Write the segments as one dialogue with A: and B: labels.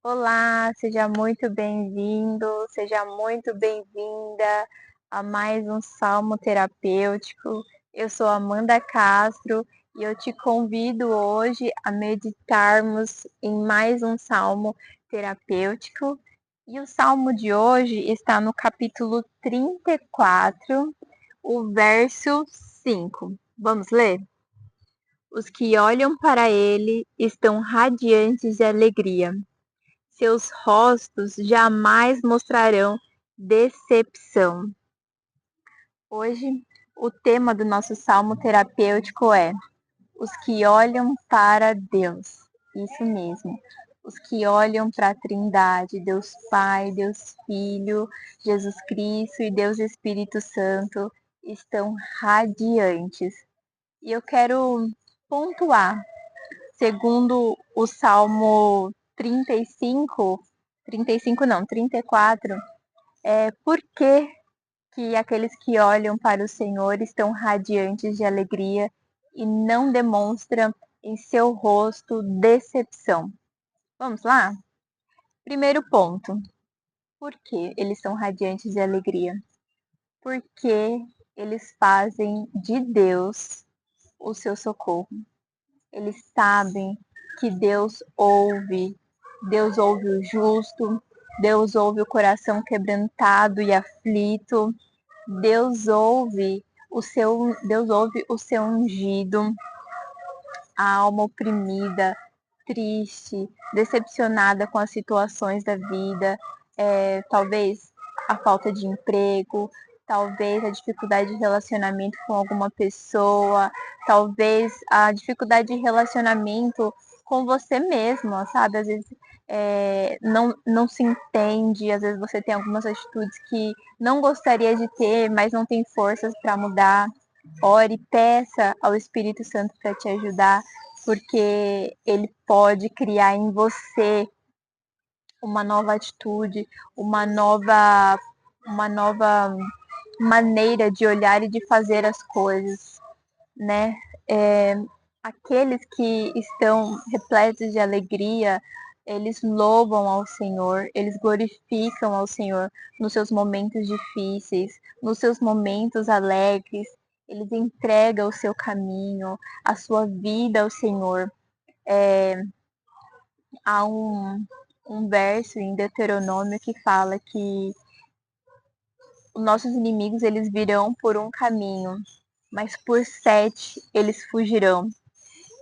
A: Olá, seja muito bem-vindo, seja muito bem-vinda a mais um Salmo Terapêutico. Eu sou Amanda Castro e eu te convido hoje a meditarmos em mais um Salmo Terapêutico. E o Salmo de hoje está no capítulo 34, o verso 5. Vamos ler? Os que olham para ele estão radiantes de alegria. Seus rostos jamais mostrarão decepção. Hoje, o tema do nosso salmo terapêutico é os que olham para Deus. Isso mesmo. Os que olham para a Trindade, Deus Pai, Deus Filho, Jesus Cristo e Deus Espírito Santo estão radiantes. E eu quero pontuar, segundo o Salmo 35 não, 34, por que aqueles que olham para o Senhor estão radiantes de alegria e não demonstram em seu rosto decepção? Vamos lá? Primeiro ponto, por que eles são radiantes de alegria? Porque eles fazem de Deus o seu socorro. Eles sabem que Deus ouve o justo, Deus ouve o coração quebrantado e aflito, Deus ouve o seu ungido, a alma oprimida, triste, decepcionada com as situações da vida, talvez a falta de emprego, talvez a dificuldade de relacionamento com alguma pessoa, talvez a dificuldade de relacionamento com você mesma, sabe? Às vezes não se entende, às vezes você tem algumas atitudes que não gostaria de ter, mas não tem forças para mudar. Ore, peça ao Espírito Santo para te ajudar, porque ele pode criar em você uma nova atitude, uma nova maneira de olhar e de fazer as coisas, né? Aqueles que estão repletos de alegria, eles louvam ao Senhor, eles glorificam ao Senhor nos seus momentos difíceis, nos seus momentos alegres, eles entregam o seu caminho, a sua vida ao Senhor. Há um verso em Deuteronômio que fala que os nossos inimigos eles virão por um caminho, mas por 7 eles fugirão.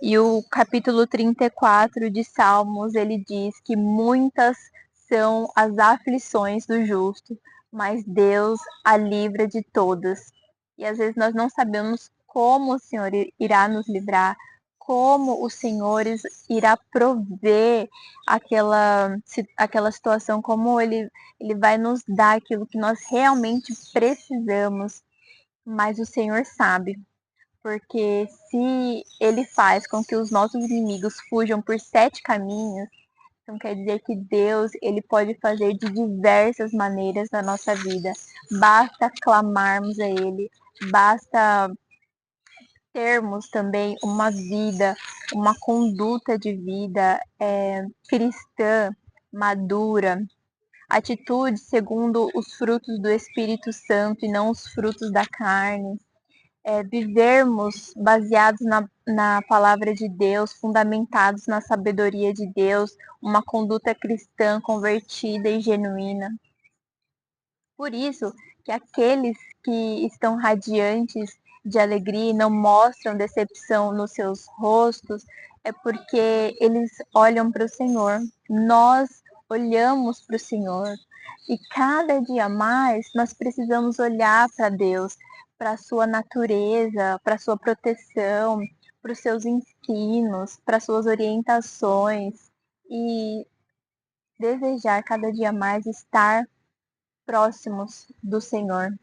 A: E o capítulo 34 de Salmos, ele diz que muitas são as aflições do justo, mas Deus a livra de todas. E às vezes nós não sabemos como o Senhor irá nos livrar, como o Senhor irá prover aquela situação, como ele vai nos dar aquilo que nós realmente precisamos, mas o Senhor sabe. Porque se ele faz com que os nossos inimigos fujam por 7 caminhos, então quer dizer que Deus ele pode fazer de diversas maneiras na nossa vida. Basta clamarmos a Ele, basta termos também uma vida, uma conduta de vida cristã, madura, atitude segundo os frutos do Espírito Santo e não os frutos da carne. Vivermos baseados na palavra de Deus, fundamentados na sabedoria de Deus, uma conduta cristã convertida e genuína. Por isso que aqueles que estão radiantes de alegria e não mostram decepção nos seus rostos, é porque eles olham para o Senhor. Nós olhamos para o Senhor e cada dia mais nós precisamos olhar para Deus, para a sua natureza, para a sua proteção, para os seus ensinos, para as suas orientações e desejar cada dia mais estar próximos do Senhor.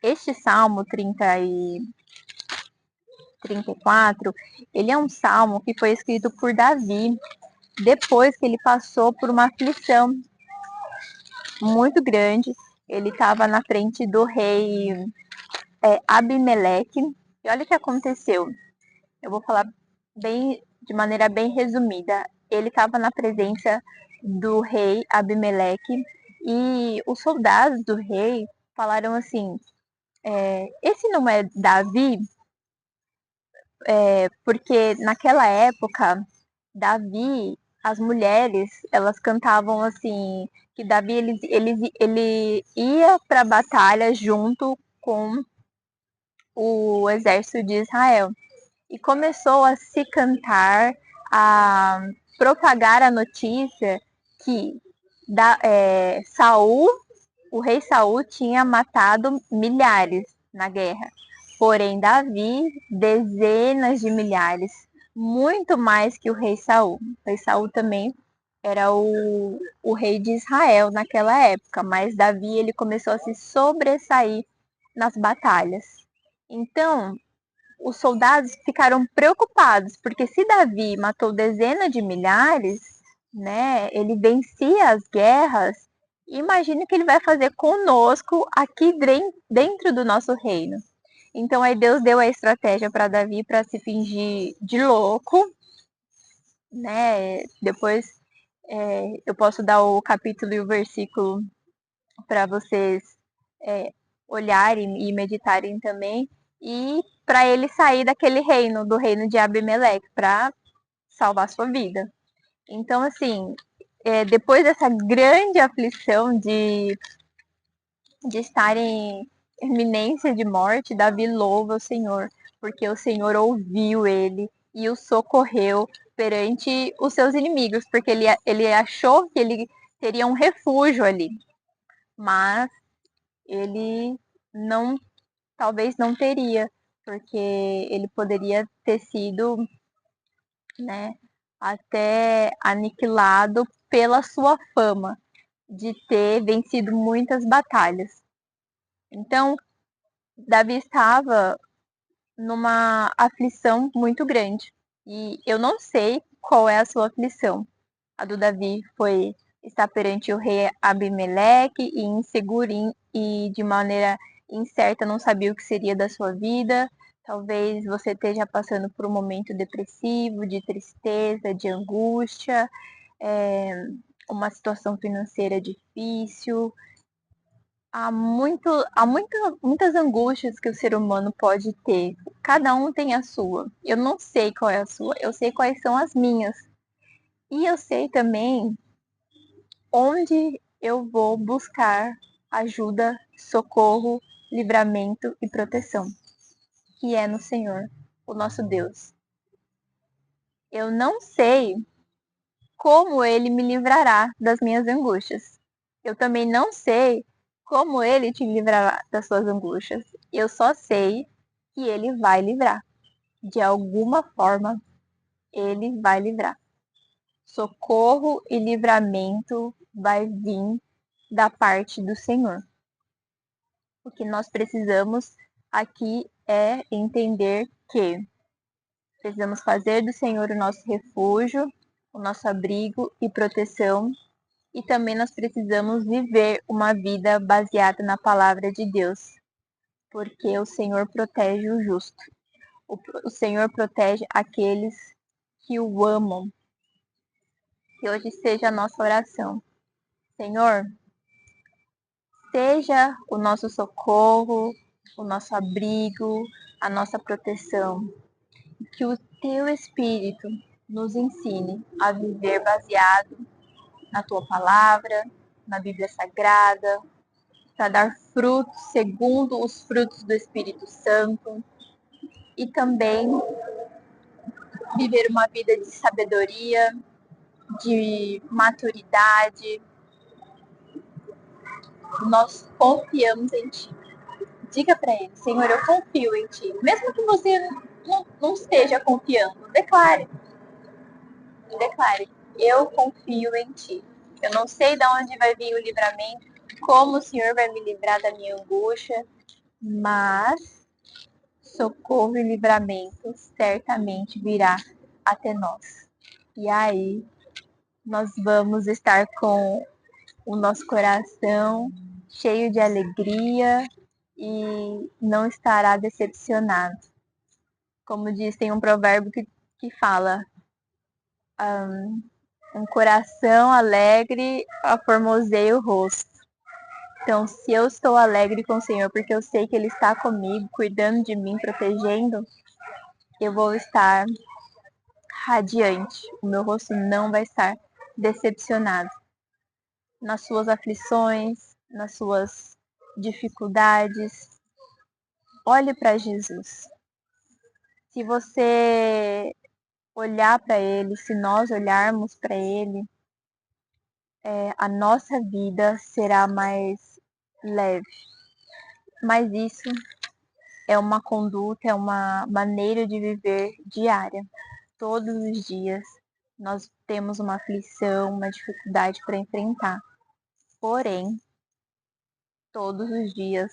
A: Este Salmo 34, ele é um salmo que foi escrito por Davi, depois que ele passou por uma aflição muito grande. Ele estava na frente do rei Abimeleque. E olha o que aconteceu. Eu vou falar de maneira bem resumida. ele estava na presença do rei Abimeleque e os soldados do rei falaram assim: esse não é Davi? Porque naquela época, Davi, as mulheres, elas cantavam assim, que Davi ele ia para a batalha junto com o exército de Israel. E começou a se cantar, a propagar a notícia que Saul, o rei Saul, tinha matado milhares na guerra. Porém, Davi, dezenas de milhares, muito mais que o rei Saul. O rei Saul também era o rei de Israel naquela época, mas Davi ele começou a se sobressair nas batalhas. Então, os soldados ficaram preocupados, porque se Davi matou dezenas de milhares, né, ele vencia as guerras, imagina o que ele vai fazer conosco aqui dentro do nosso reino. Então aí Deus deu a estratégia para Davi para se fingir de louco, né? Depois eu posso dar o capítulo e o versículo para vocês é, olharem e meditarem também, e para ele sair daquele reino, do reino de Abimeleque, para salvar sua vida. Então, assim, depois dessa grande aflição de estar em iminência de morte, Davi louva o Senhor, porque o Senhor ouviu ele e o socorreu perante os seus inimigos, porque ele achou que ele teria um refúgio ali, mas ele não, talvez não teria, porque ele poderia ter sido, né, até aniquilado pela sua fama de ter vencido muitas batalhas. Então, Davi estava numa aflição muito grande. E eu não sei qual é a sua aflição. A do Davi foi estar perante o rei Abimeleque e inseguro e de maneira incerta não sabia o que seria da sua vida. Talvez você esteja passando por um momento depressivo, de tristeza, de angústia, uma situação financeira difícil. Muitas angústias que o ser humano pode ter. Cada um tem a sua. Eu não sei qual é a sua, eu sei quais são as minhas. E eu sei também onde eu vou buscar ajuda, socorro, livramento e proteção, que é no Senhor, o nosso Deus. Eu não sei como ele me livrará das minhas angústias. Eu também não sei como ele te livrará das suas angústias. Eu só sei que ele vai livrar. De alguma forma, ele vai livrar. Socorro e livramento vai vir da parte do Senhor. O que nós precisamos aqui é entender que precisamos fazer do Senhor o nosso refúgio, o nosso abrigo e proteção. E também nós precisamos viver uma vida baseada na palavra de Deus, porque o Senhor protege o justo. O Senhor protege aqueles que o amam. Que hoje seja a nossa oração. Senhor, seja o nosso socorro, o nosso abrigo, a nossa proteção. Que o teu Espírito nos ensine a viver baseado na tua palavra, na Bíblia Sagrada, para dar frutos segundo os frutos do Espírito Santo e também viver uma vida de sabedoria, de maturidade. Nós confiamos em Ti. Diga para Ele, Senhor, eu confio em Ti. Mesmo que você não esteja confiando, declare. Declare, eu confio em Ti. Eu não sei de onde vai vir o livramento, como o Senhor vai me livrar da minha angústia, mas socorro e livramento certamente virá até nós. E aí nós vamos estar com o nosso coração cheio de alegria e não estará decepcionado. Como diz, tem um provérbio que fala: Um coração alegre aformoseia o rosto. Então, se eu estou alegre com o Senhor, porque eu sei que Ele está comigo, cuidando de mim, protegendo, eu vou estar radiante. O meu rosto não vai estar decepcionado. Nas suas aflições, nas suas dificuldades, olhe para Jesus. Se você olhar para Ele, se nós olharmos para Ele, a nossa vida será mais leve. Mas isso é uma conduta, é uma maneira de viver diária. Todos os dias nós temos uma aflição, uma dificuldade para enfrentar. Porém, todos os dias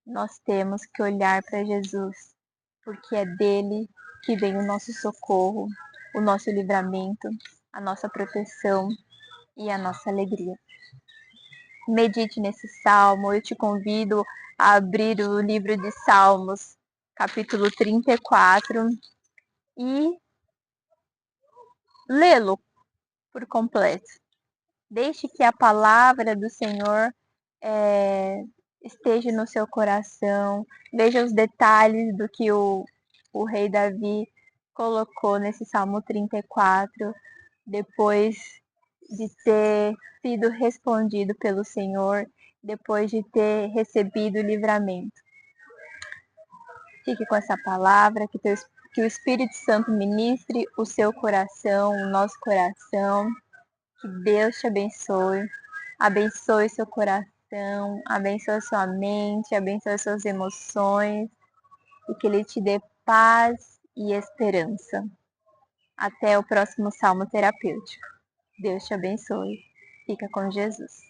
A: nós temos que olhar para Jesus, porque é dele que vem o nosso socorro, o nosso livramento, a nossa proteção e a nossa alegria. Medite nesse salmo, eu te convido a abrir o livro de Salmos, capítulo 34, e lê-lo por completo. Deixe que a palavra do Senhor esteja no seu coração. Veja os detalhes do que o rei Davi colocou nesse Salmo 34, depois de ter sido respondido pelo Senhor, depois de ter recebido o livramento. Fique com essa palavra, que o Espírito Santo ministre o seu coração, o nosso coração. Que Deus te abençoe. Abençoe seu coração, abençoe sua mente, abençoe suas emoções e que Ele te dê paz e esperança. Até o próximo Salmo Terapêutico. Deus te abençoe. Fica com Jesus.